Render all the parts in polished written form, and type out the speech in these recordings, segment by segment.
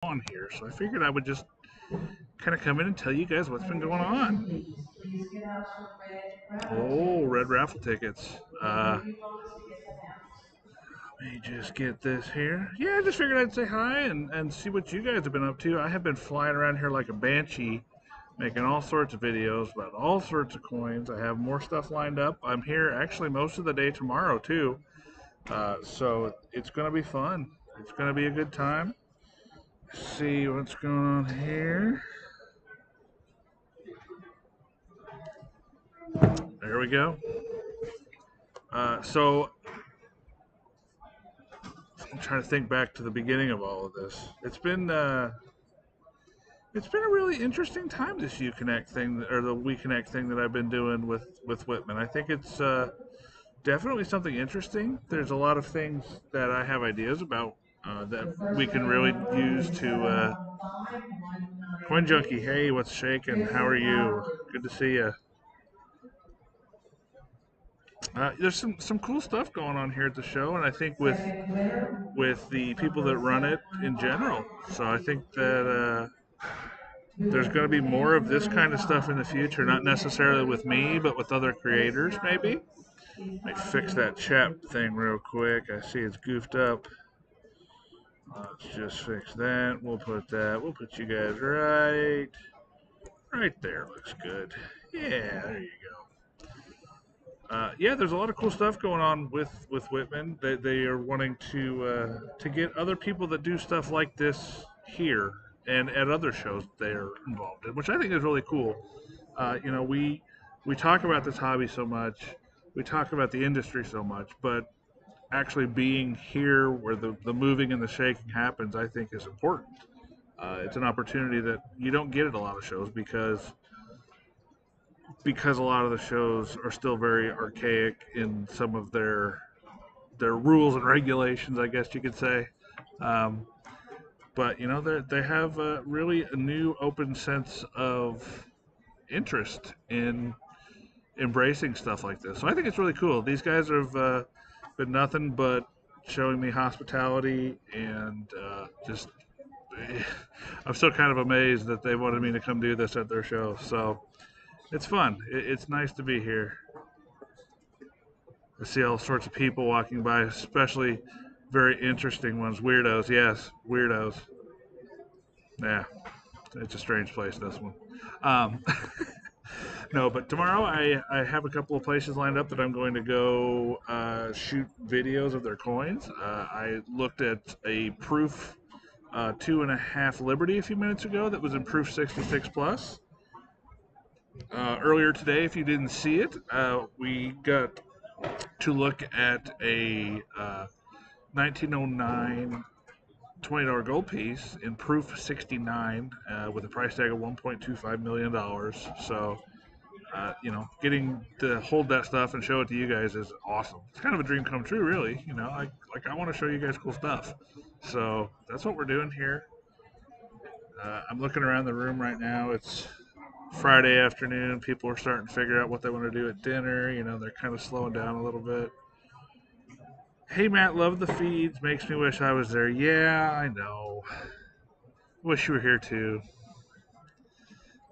on here, so I figured I would just kind of come in and tell you guys what's been going on. Oh, red raffle tickets. Let me just get this here. Yeah, I just figured I'd say hi and see what you guys have been up to. I have been flying around here like a banshee, making all sorts of videos about all sorts of coins. I have more stuff lined up. I'm here actually most of the day tomorrow, too. So it's going to be fun. It's going to be a good time. Let's see what's going on here. There we go. So I'm trying to think back to the beginning of all of this. It's been a really interesting time, this UConnect thing, or the WeConnect thing that I've been doing with Whitman. I think it's definitely something interesting. There's a lot of things that I have ideas about that we can really use to. Coin Junkie, hey, what's shaking? How are you? Good to see you. There's some cool stuff going on here at the show, and I think with the people that run it in general. So I think that there's going to be more of this kind of stuff in the future, not necessarily with me, but with other creators, maybe. Let me fix that chat thing real quick. I see it's goofed up. Let's just fix that. We'll put you guys right there. Looks good. Yeah, there you go. Yeah, there's a lot of cool stuff going on with Whitman. They are wanting to get other people that do stuff like this here and at other shows they are involved in, which I think is really cool. We talk about this hobby so much, we talk about the industry so much, but actually being here where the moving and the shaking happens, I think is important. It's an opportunity that you don't get at a lot of shows because a lot of the shows are still very archaic in some of their rules and regulations, I guess you could say. Um, but they have really a new open sense of interest in embracing stuff like this. So I think it's really cool. These guys have been nothing but showing me hospitality and just. I'm still kind of amazed that they wanted me to come do this at their show. So it's fun. It's nice to be here. I see all sorts of people walking by, especially very interesting ones. Weirdos, yes, weirdos. Yeah, it's a strange place, this one. Um, no, but tomorrow I have a couple of places lined up that I'm going to go shoot videos of their coins. I looked at a proof 2.5 Liberty a few minutes ago that was in proof 66 plus. Earlier today, if you didn't see it, we got to look at a 1909 $20 gold piece in proof 69 with a price tag of $1.25 million. So, getting to hold that stuff and show it to you guys is awesome. It's kind of a dream come true, really. I want to show you guys cool stuff. So that's what we're doing here. I'm looking around the room right now. It's Friday afternoon. People are starting to figure out what they want to do at dinner. They're kind of slowing down a little bit. Hey Matt, love the feeds. Makes me wish I was there. Yeah, I know. Wish you were here too.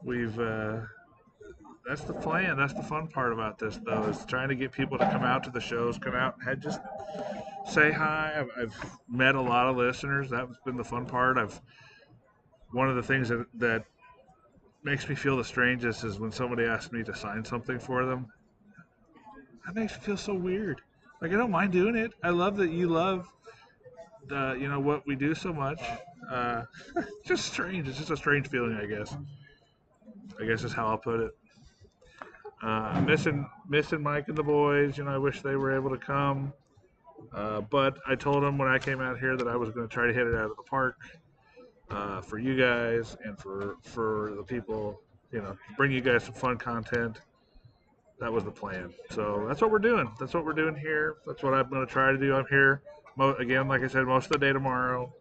We've That's the plan. That's the fun part about this, though, is trying to get people to come out to the shows, come out and just say hi. I've met a lot of listeners. That's been the fun part. One of the things that makes me feel the strangest is when somebody asks me to sign something for them. That makes me feel so weird. Like, I don't mind doing it. I love that you love what we do so much. Uh, just strange. It's just a strange feeling, I guess. I guess is how I'll put it. Missing Mike and the boys. I wish they were able to come. But I told them when I came out here that I was going to try to hit it out of the park for you guys and for the people. Bring you guys some fun content. That was the plan. So that's what we're doing. That's what we're doing here. That's what I'm going to try to do. I'm here again, like I said, most of the day tomorrow.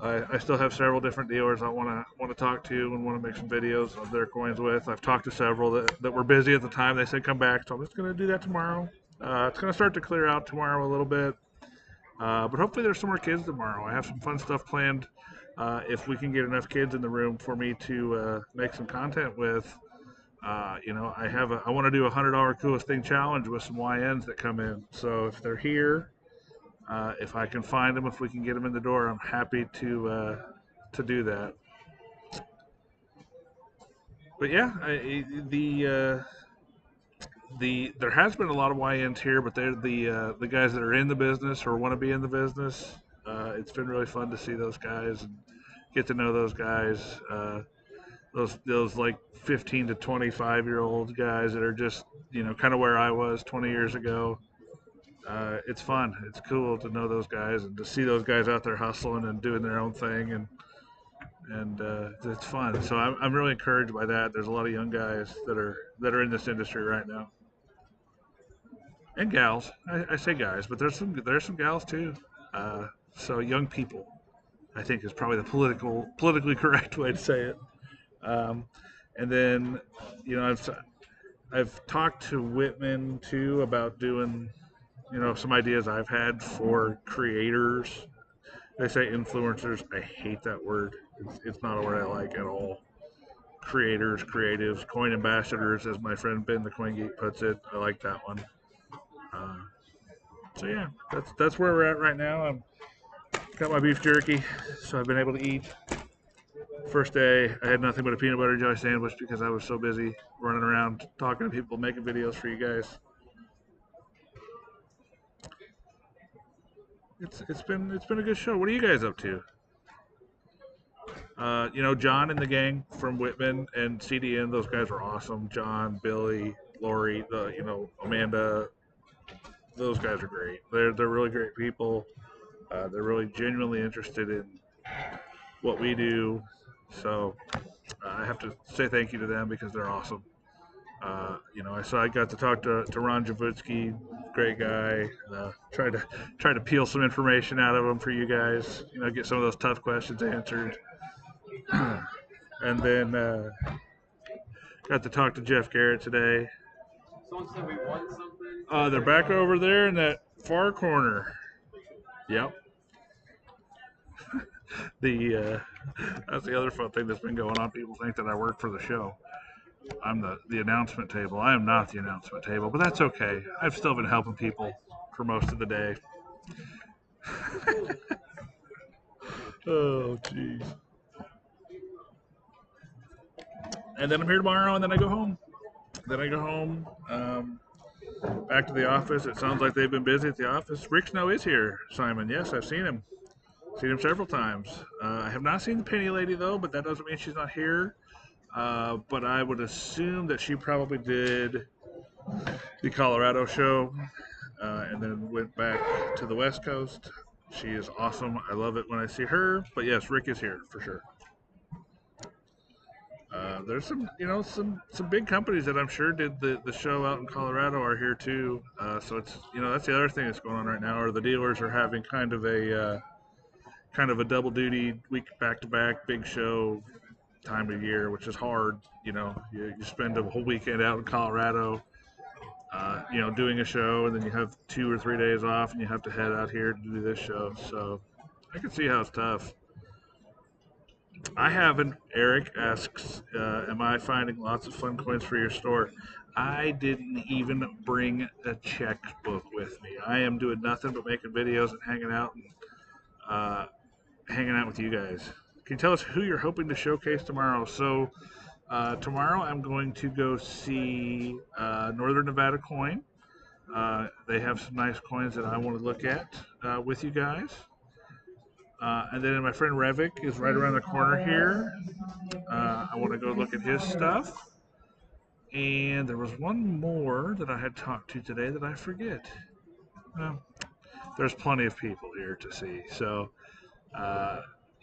I still have several different dealers I want to talk to and want to make some videos of their coins with. I've talked to several that were busy at the time. They said come back, so I'm just going to do that tomorrow. It's going to start to clear out tomorrow a little bit, but hopefully there's some more kids tomorrow. I have some fun stuff planned if we can get enough kids in the room for me to make some content with, I want to do $100 coolest thing challenge with some YNs that come in. So if they're here, if I can find them, if we can get them in the door, I'm happy to do that. But yeah, there has been a lot of YNs here, but they're the guys that are in the business or want to be in the business. It's been really fun to see those guys and get to know those guys. Those like 15 to 25-year-old guys that are just kind of where I was 20 years ago. It's fun. It's cool to know those guys and to see those guys out there hustling and doing their own thing, and it's fun. So I'm really encouraged by that. There's a lot of young guys that are in this industry right now, and gals. I say guys, but there's some gals too. So young people, I think, is probably the politically correct way to say it. Um, and then, I've talked to Whitman too about doing some ideas I've had for creators. They say influencers. I hate that word. It's not a word I like at all. Creators, creatives, coin ambassadors, as my friend Ben the Coin Geek puts it. I like that one. Uh, so yeah, that's where we're at right now. I've got my beef jerky, so I've been able to eat. First day, I had nothing but a peanut butter and jelly sandwich because I was so busy running around talking to people, making videos for you guys. It's been a good show. What are you guys up to? John and the gang from Whitman and CDN, those guys are awesome. John, Billy, Lori, Amanda, those guys are great. They're really great people. They're really genuinely interested in what we do. So I have to say thank you to them because they're awesome. I got to talk to Ron Javutsky, great guy. Tried to peel some information out of him for you guys. Get some of those tough questions answered. And then got to talk to Jeff Garrett today. Someone said we won something. They're back over there in that far corner. Yep. That's the other fun thing that's been going on. People think that I work for the show. I'm the announcement table. I am not the announcement table, but that's okay. I've still been helping people for most of the day. Oh, jeez. And then I'm here tomorrow, and then I go home. Back to the office. It sounds like they've been busy at the office. Rick Snow is here, Simon. Yes, I've seen him. Seen him several times. I have not seen the Penny Lady, though, but that doesn't mean she's not here. But I would assume that she probably did the Colorado show and then went back to the West Coast. She is awesome. I love it when I see her. But yes, Rick is here for sure. There's some big companies that I'm sure did the show out in Colorado are here too. So it's that's the other thing that's going on right now. Or the dealers are having kind of a double duty week back to back big show time of year, which is hard. You spend a whole weekend out in Colorado, doing a show, and then you have 2 or 3 days off, and you have to head out here to do this show. So I can see how it's tough. I haven't. Eric asks, am I finding lots of fun coins for your store? I didn't even bring a checkbook with me. I am doing nothing but making videos and uh, hanging out with you guys. Can you tell us who you're hoping to showcase tomorrow? So tomorrow I'm going to go see Northern Nevada Coin. They have some nice coins that I want to look at with you guys. And then my friend Revik is right around the corner here. I want to go look at his stuff. And there was one more that I had talked to today that I forget. Well, there's plenty of people here to see. So,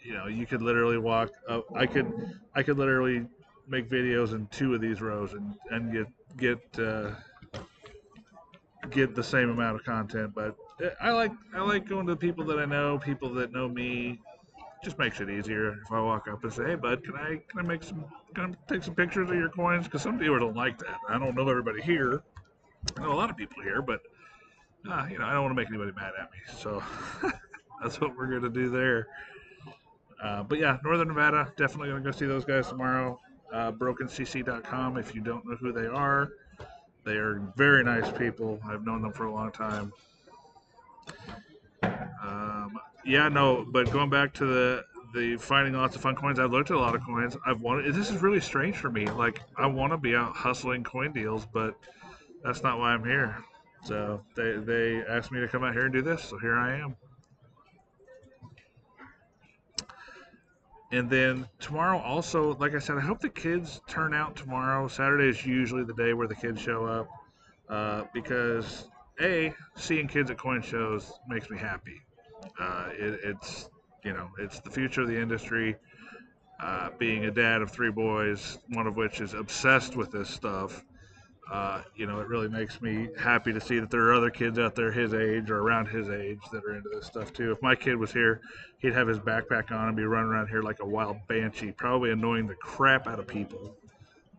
you could literally walk up. I could literally make videos in 2 of these rows and get the same amount of content. But I like going to the people that I know, people that know me. Just makes it easier if I walk up and say, "Hey, bud, can I take some pictures of your coins?" Because some people don't like that. I don't know everybody here. I know a lot of people here, but I don't want to make anybody mad at me. So that's what we're gonna do there. But yeah, Northern Nevada, definitely going to go see those guys tomorrow. BrokenCC.com, if you don't know who they are. They are very nice people. I've known them for a long time. Yeah, no, but going back to the finding lots of fun coins, I've looked at a lot of coins. I've wanted. This is really strange for me. Like I want to be out hustling coin deals, but that's not why I'm here. So they asked me to come out here and do this, so here I am. And then tomorrow, also, like I said, I hope the kids turn out tomorrow. Saturday is usually the day where the kids show up because seeing kids at coin shows makes me happy. It's it's the future of the industry. Being a dad of three boys, one of which is obsessed with this stuff, it really makes me happy to see that there are other kids out there his age or around his age that are into this stuff too. If my kid was here, he'd have his backpack on and be running around here like a wild banshee, probably annoying the crap out of people.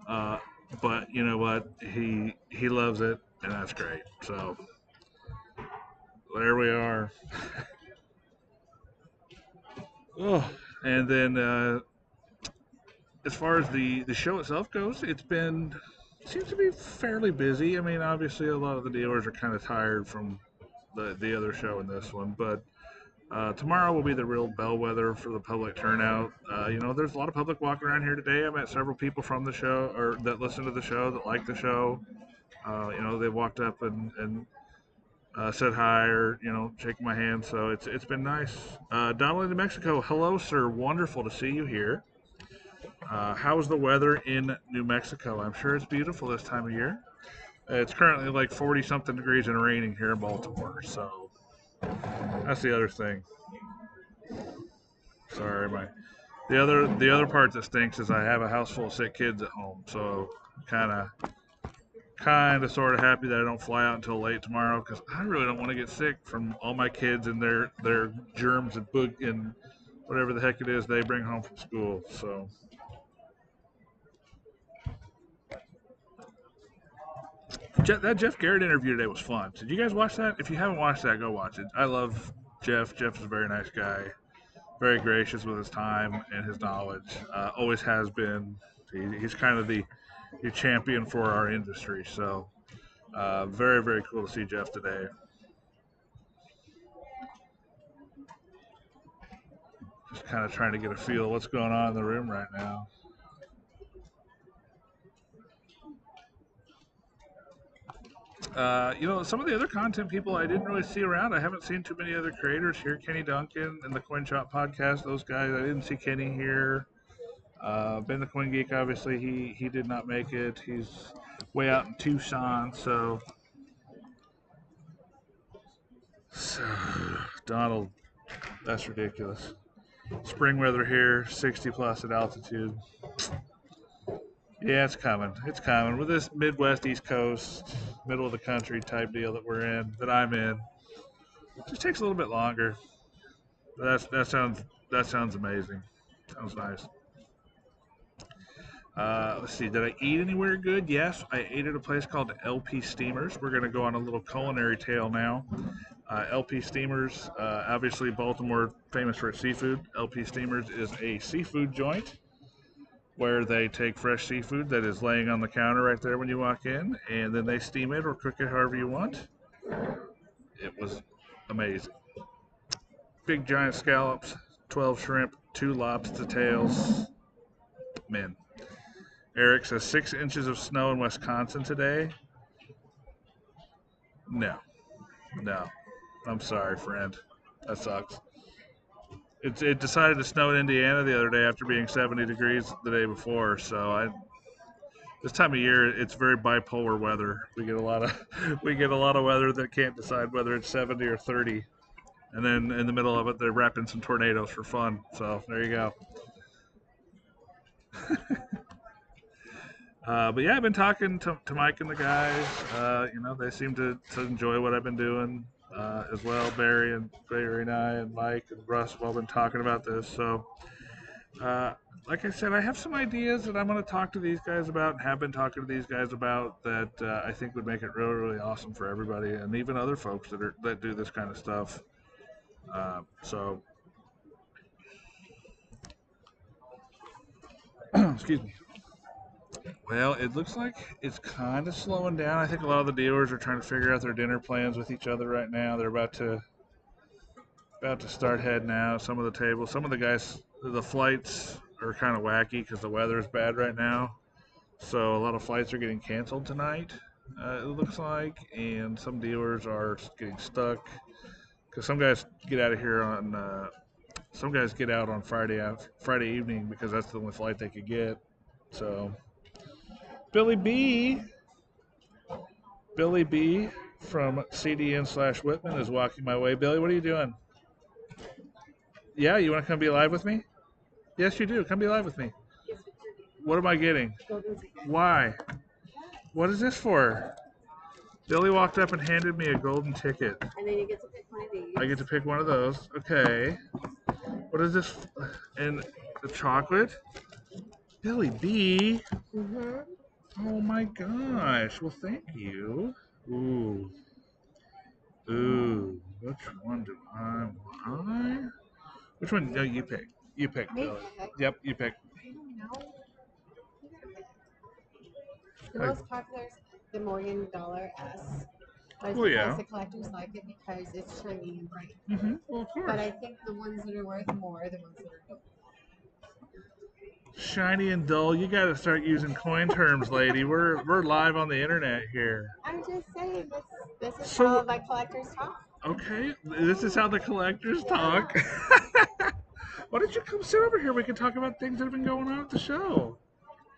Uh, but you know what? He loves it, and that's great. So there we are. Oh, and then as far as the show itself goes, seems to be fairly busy. I mean, obviously, a lot of the dealers are kind of tired from the other show and this one, but tomorrow will be the real bellwether for the public turnout. There's a lot of public walking around here today. I met several people from the show or that listen to the show that like the show. They walked up and said hi or shaking my hand. So it's been nice. Donald in New Mexico, hello, sir. Wonderful to see you here. How's the weather in New Mexico? I'm sure it's beautiful this time of year. It's currently like 40 something degrees and raining here in Baltimore. So that's the other thing. Sorry, the other part that stinks is I have a house full of sick kids at home. So kind of sort of happy that I don't fly out until late tomorrow because I really don't want to get sick from all my kids and their germs and and whatever the heck it is they bring home from school. So that Jeff Garrett interview today was fun. Did you guys watch that? If you haven't watched that, go watch it. I love Jeff. Jeff is a very nice guy, very gracious with his time and his knowledge. Always has been. He's kind of the champion for our industry. So very, very cool to see Jeff today. Just kind of trying to get a feel of what's going on in the room right now. Some of the other content people I didn't really see around. I haven't seen too many other creators here. Kenny Duncan and the Coin Shop podcast. Those guys. I didn't see Kenny here. Ben the Coin Geek, obviously, he did not make it. He's way out in Tucson. So Donald, that's ridiculous. Spring weather here, 60 plus at altitude. Yeah, it's coming. It's coming. With this Midwest, East Coast, middle of the country type deal that we're in, that I'm in, it just takes a little bit longer. That sounds amazing. Sounds nice. Let's see. Did I eat anywhere good? Yes, I ate at a place called LP Steamers. We're gonna go on a little culinary tale now. LP Steamers, obviously Baltimore famous for its seafood. LP Steamers is a seafood joint where they take fresh seafood that is laying on the counter right there when you walk in, and then they steam it or cook it however you want. It was amazing. Big giant scallops, 12 shrimp, 2 lobster tails. Man, Eric says 6 inches of snow in Wisconsin today. No, no. I'm sorry, friend. That sucks. It decided to snow in Indiana the other day after being 70 degrees the day before. So this time of year it's very bipolar weather. We get a lot of we get a lot of weather that can't decide whether it's 70 or 30. And then in the middle of it they're wrapping some tornadoes for fun. So there you go. But yeah, I've been talking to Mike and the guys. They seem to enjoy what I've been doing as well. Barry and I and Mike and Russ have all been talking about this. So, uh, like I said, I have some ideas that I'm going to talk to these guys about and have been talking to these guys about that I think would make it really, really awesome for everybody and even other folks that do this kind of stuff. So Excuse me. Well, it looks like it's kind of slowing down. I think a lot of the dealers are trying to figure out their dinner plans with each other right now. They're about to start heading out. Some of the tables, some of the guys, the flights are kind of wacky because the weather is bad right now. So a lot of flights are getting canceled tonight. It looks like, and some dealers are getting stuck because some guys get out of here on. Some guys get out on Friday evening because that's the only flight they could get. So Billy B, Billy B from CDN/Whitman is walking my way. Billy, what are you doing? Yeah, you want to come be live with me? Yes, you do. Come be live with me. What am I getting? Why? What is this for? Billy walked up and handed me a golden ticket. And then you get to pick one of these. I get to pick one of those. Okay. What is this? And the chocolate? Billy B. Mm-hmm. Oh my gosh. Well, thank you. Ooh. Ooh. Which one do I want? Which one? No, you pick. You pick, Me Billy. pick? Yep, you pick. I don't know. You gotta pick. The Like- most popular is the $1,000,000 S. But Well, yeah. because the collectors like it because it's shiny and bright. Mm-hmm. Well, of course. But I think the ones that are worth more are the ones that are dull. Shiny and dull. You got to start using coin terms, lady. We're live on the internet here. I'm just saying, this is So- how my collectors talk. Okay, this is how the collectors talk. Why don't you come sit over here? We can talk about things that have been going on at the show.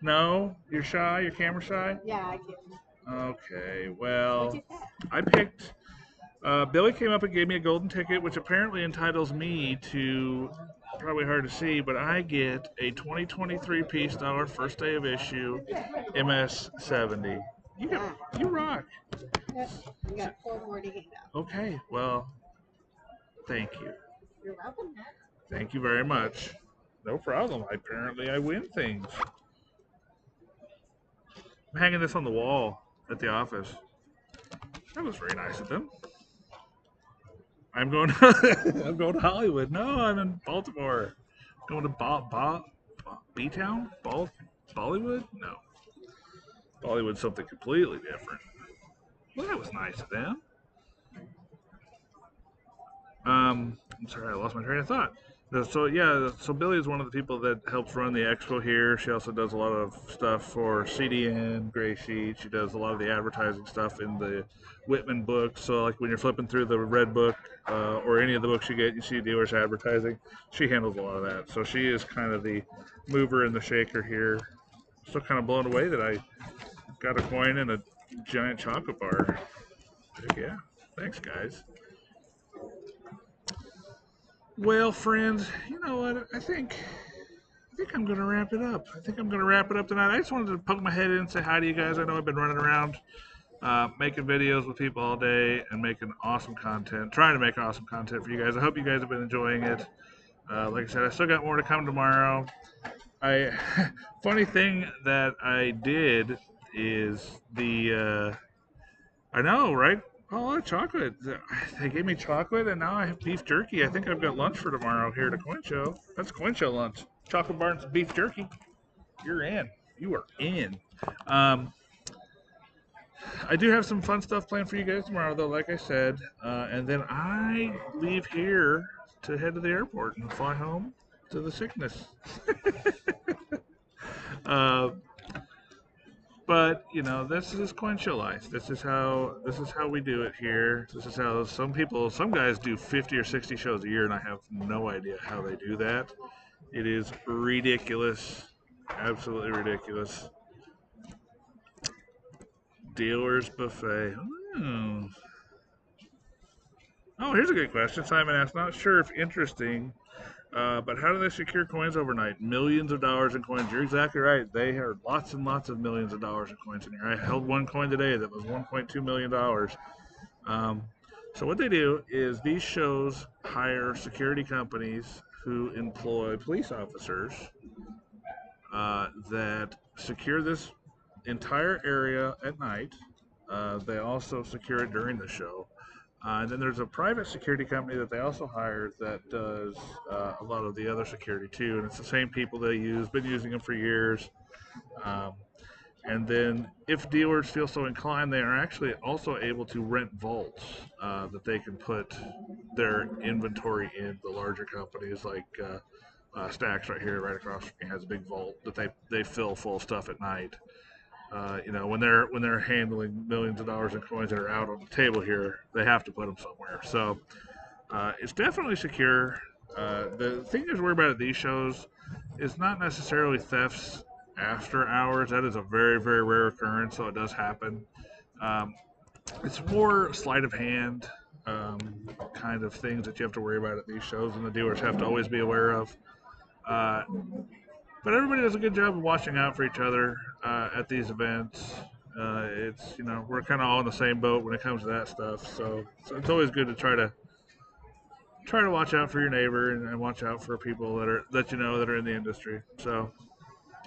No, you're shy. You're camera shy. Yeah, I can. Okay, What'd well, you pick? I picked. Billy came up and gave me a golden ticket, which apparently entitles me to. Probably hard to see, but I get a 2023 Peace Dollar first day of issue MS70. You rock. Yep. You got 4 more to hand out. Okay, well, thank you. You're welcome, Matt. Thank you very much. No problem. Apparently, I win things. I'm hanging this on the wall at the office. That was very nice of them. I'm going. I'm going to Hollywood. No, I'm in Baltimore. Going to B-town? Bollywood? No. Bollywood's something completely different. Well, that was nice of them. I'm sorry, I lost my train of thought. So yeah, so Billy is one of the people that helps run the expo here. She also does a lot of stuff for CDN, Gray Sheet. She does a lot of the advertising stuff in the Whitman book. So like when you're flipping through the red book or any of the books you get, you see dealers advertising. She handles a lot of that. So she is kind of the mover and the shaker here. Still kind of blown away that I got a coin and a giant chocolate bar. Heck yeah, thanks guys. Well, friends, you know what? I think I'm gonna wrap it up. I think I'm gonna wrap it up tonight. I just wanted to poke my head in and say hi to you guys. I know I've been running around making videos with people all day and making awesome content, trying to make awesome content for you guys. I hope you guys have been enjoying it. Like I said, I still got more to come tomorrow. Funny thing that I did is I know, right? Oh, chocolate. They gave me chocolate, and now I have beef jerky. I think I've got lunch for tomorrow here at a Coin Show. That's Coin Show lunch. Chocolate bar and some beef jerky. You're in. You are in. Um, I do have some fun stuff planned for you guys tomorrow, though, like I said. And then I leave here to head to the airport and fly home to the sickness. uh, But you know, this is coin show life. This is how we do it here. This is how some guys do 50 or 60 shows a year, and I have no idea how they do that. It is ridiculous, absolutely ridiculous. Dealers buffet. Hmm. Oh, here's a good question. Simon asked, not sure if interesting, but how do they secure coins overnight? Millions of dollars in coins. You're exactly right. They have lots and lots of millions of dollars in coins in here. I held one coin today that was $1.2 million. So what they do is these shows hire security companies who employ police officers that secure this entire area at night. They also secure it during the show. And then there's a private security company that they also hired that does a lot of the other security too, and it's the same people they use. Been using them for years. Um, and then, if dealers feel so inclined, they are actually also able to rent vaults that they can put their inventory in. The larger companies like Stacks right here, right across from me, has a big vault that they fill full of stuff at night. When they're handling millions of dollars in coins that are out on the table here, they have to put them somewhere. So it's definitely secure. The thing that's worried about at these shows is not necessarily thefts after hours. That is a very, very rare occurrence, so it does happen. Um, it's more sleight of hand um, kind of things that you have to worry about at these shows, and the dealers have to always be aware of. Uh, but everybody does a good job of watching out for each other at these events. It's we're kind of all in the same boat when it comes to that stuff, so it's always good to try to watch out for your neighbor and watch out for people that that are in the industry. So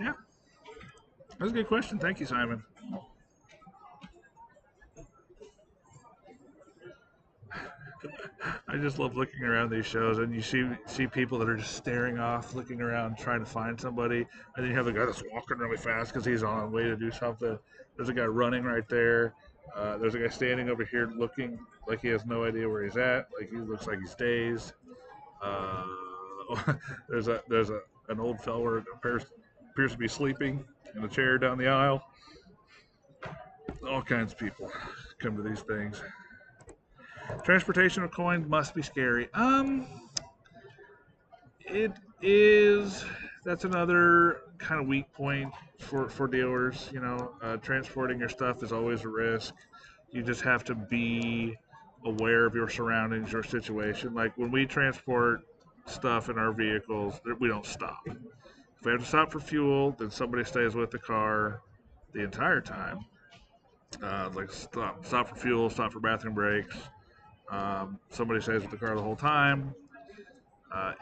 yeah, that's a good question. Thank you, Simon. I just love looking around these shows, and you see people that are just staring off, looking around, trying to find somebody, and then you have the guy that's walking really fast because he's on the way to do something. There's a guy running right there. There's a guy standing over here looking like he has no idea where he's at, like he looks like he's dazed. Uh, there's an old fella that appears to be sleeping in a chair down the aisle. All kinds of people come to these things. Transportation of coins must be scary. It is. That's another kind of weak point for dealers. Transporting your stuff is always a risk. You just have to be aware of your surroundings, your situation. Like when we transport stuff in our vehicles, we don't stop. If we have to stop for fuel, then somebody stays with the car the entire time. Like stop for fuel, stop for bathroom breaks. Somebody stays with the car the whole time.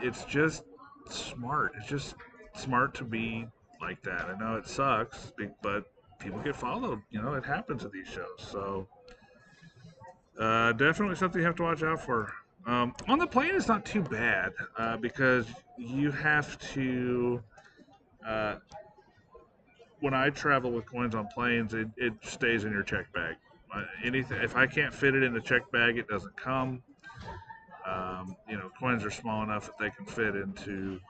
It's just smart. It's just smart to be like that. I know it sucks, but people get followed. It happens at these shows. So definitely something you have to watch out for. On the plane, it's not too bad because you have to. Uh, when I travel with coins on planes, it stays in your check bag. Anything if I can't fit it in the check bag, it doesn't come. Coins are small enough that they can fit into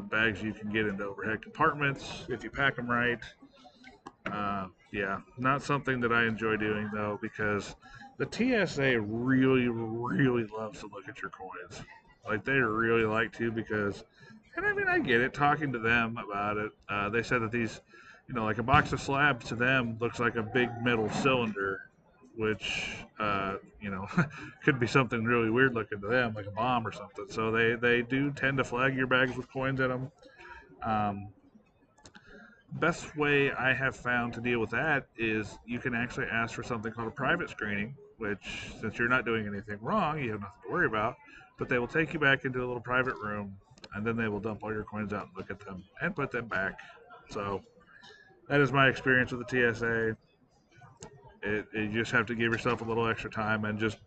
bags you can get into overhead compartments if you pack them right. Yeah, not something that I enjoy doing though because the TSA really, really loves to look at your coins. Like they really like to because, and I mean I get it. Talking to them about it, they said that these, like a box of slabs to them looks like a big metal cylinder, which could be something really weird looking to them, like a bomb or something. So they do tend to flag your bags with coins in them. Um, Best way I have found to deal with that is you can actually ask for something called a private screening, which, since you're not doing anything wrong, you have nothing to worry about. But they will take you back into a little private room, and then they will dump all your coins out and look at them and put them back. So that is my experience with the TSA. You just have to give yourself a little extra time and just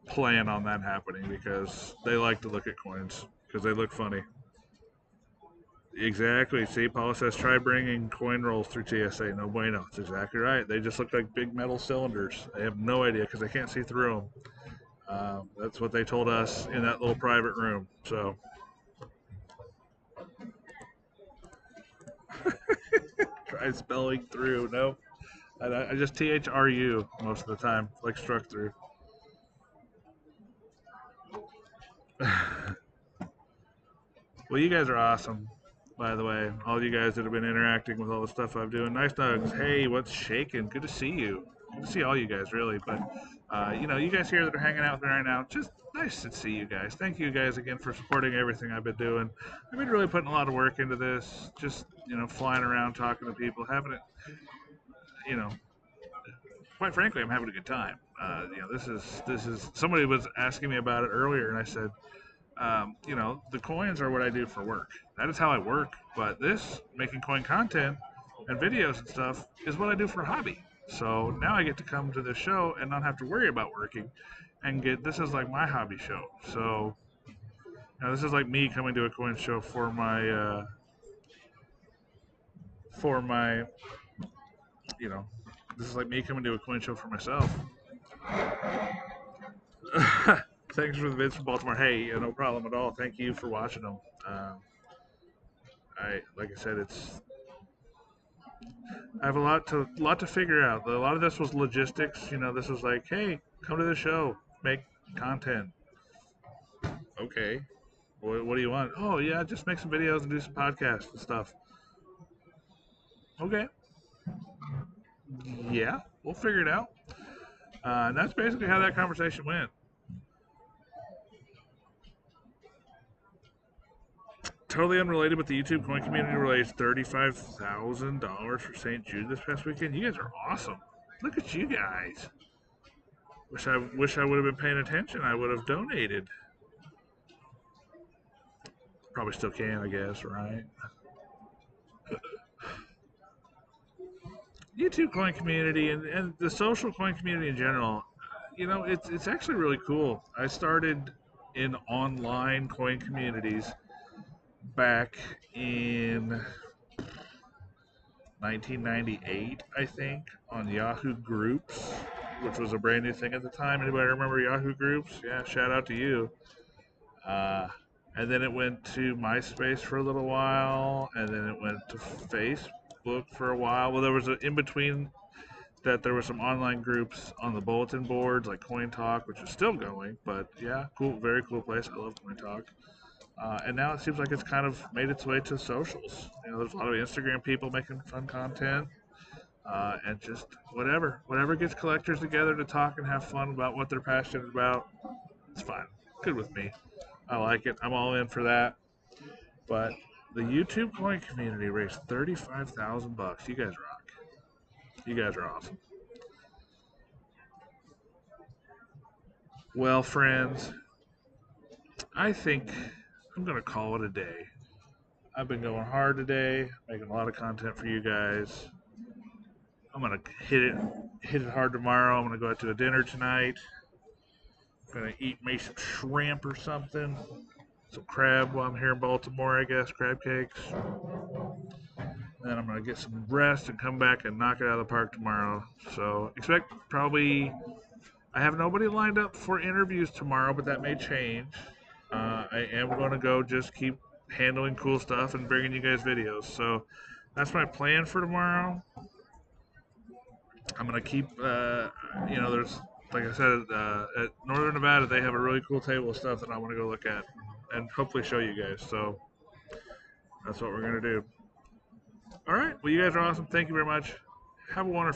plan on that happening because they like to look at coins because they look funny. Exactly. See, Paula says try bringing coin rolls through TSA. No bueno. That's exactly right. They just look like big metal cylinders. They have no idea because they can't see through them. That's what they told us in that little private room. So try spelling through. Nope. I just THRU most of the time, like struck through. Well, you guys are awesome, by the way. All you guys that have been interacting with all the stuff I'm doing. Nice nugs. Hey, what's shaking? Good to see you. Good to see all you guys, really. But, you guys here that are hanging out with me right now, just nice to see you guys. Thank you guys again for supporting everything I've been doing. I've been really putting a lot of work into this. Just, flying around, talking to people, having it, you know, quite frankly, I'm having a good time. This is somebody was asking me about it earlier, and I said, the coins are what I do for work. That is how I work. But this, making coin content and videos and stuff, is what I do for a hobby. So now I get to come to this show and not have to worry about working. and get this is like my hobby show. So now this is like me coming to a coin show for my you know this is like me coming to a coin show for myself. Thanks for the vids from Baltimore. Hey, no problem at all. Thank you for watching them. I like I said, it's I have a lot to figure out. A lot of this was logistics. This was like, hey, come to the show, make content. Okay, what do you want? Oh yeah, just make some videos and do some podcasts and stuff. Okay, yeah, we'll figure it out. And that's basically how that conversation went. Totally unrelated, but the YouTube coin community raised $35,000 for St. Jude this past weekend. You guys are awesome. Look at you guys. Wish I would have been paying attention. I would have donated. Probably still can, I guess, right? YouTube coin community and the social coin community in general, it's actually really cool. I started in online coin communities back in 1998, I think, on Yahoo Groups, which was a brand new thing at the time. Anybody remember Yahoo Groups? Yeah, shout out to you. Uh, and then it went to MySpace for a little while, and then it went to Facebook for a while. Well, there was an in between that there were some online groups on the bulletin boards like Coin Talk, which is still going, but yeah, cool, very cool place. I love Coin Talk. And now it seems like it's kind of made its way to socials. There's a lot of Instagram people making fun content, and just whatever gets collectors together to talk and have fun about what they're passionate about. It's fine, good with me. I like it. I'm all in for that. But the YouTube coin community raised $35,000. You guys rock. You guys are awesome. Well, friends, I think I'm gonna call it a day. I've been going hard today, making a lot of content for you guys. I'm gonna hit it hard tomorrow. I'm gonna go out to a dinner tonight. I'm gonna eat me some shrimp or something, some crab while I'm here in Baltimore, I guess, crab cakes. Then I'm gonna get some rest and come back and knock it out of the park tomorrow. So expect probably I have nobody lined up for interviews tomorrow, but that may change. I am going to go just keep handling cool stuff and bringing you guys videos. So that's my plan for tomorrow. I'm going to keep, there's, like I said, at Northern Nevada, they have a really cool table of stuff that I want to go look at and hopefully show you guys. So that's what we're going to do. All right. Well, you guys are awesome. Thank you very much. Have a wonderful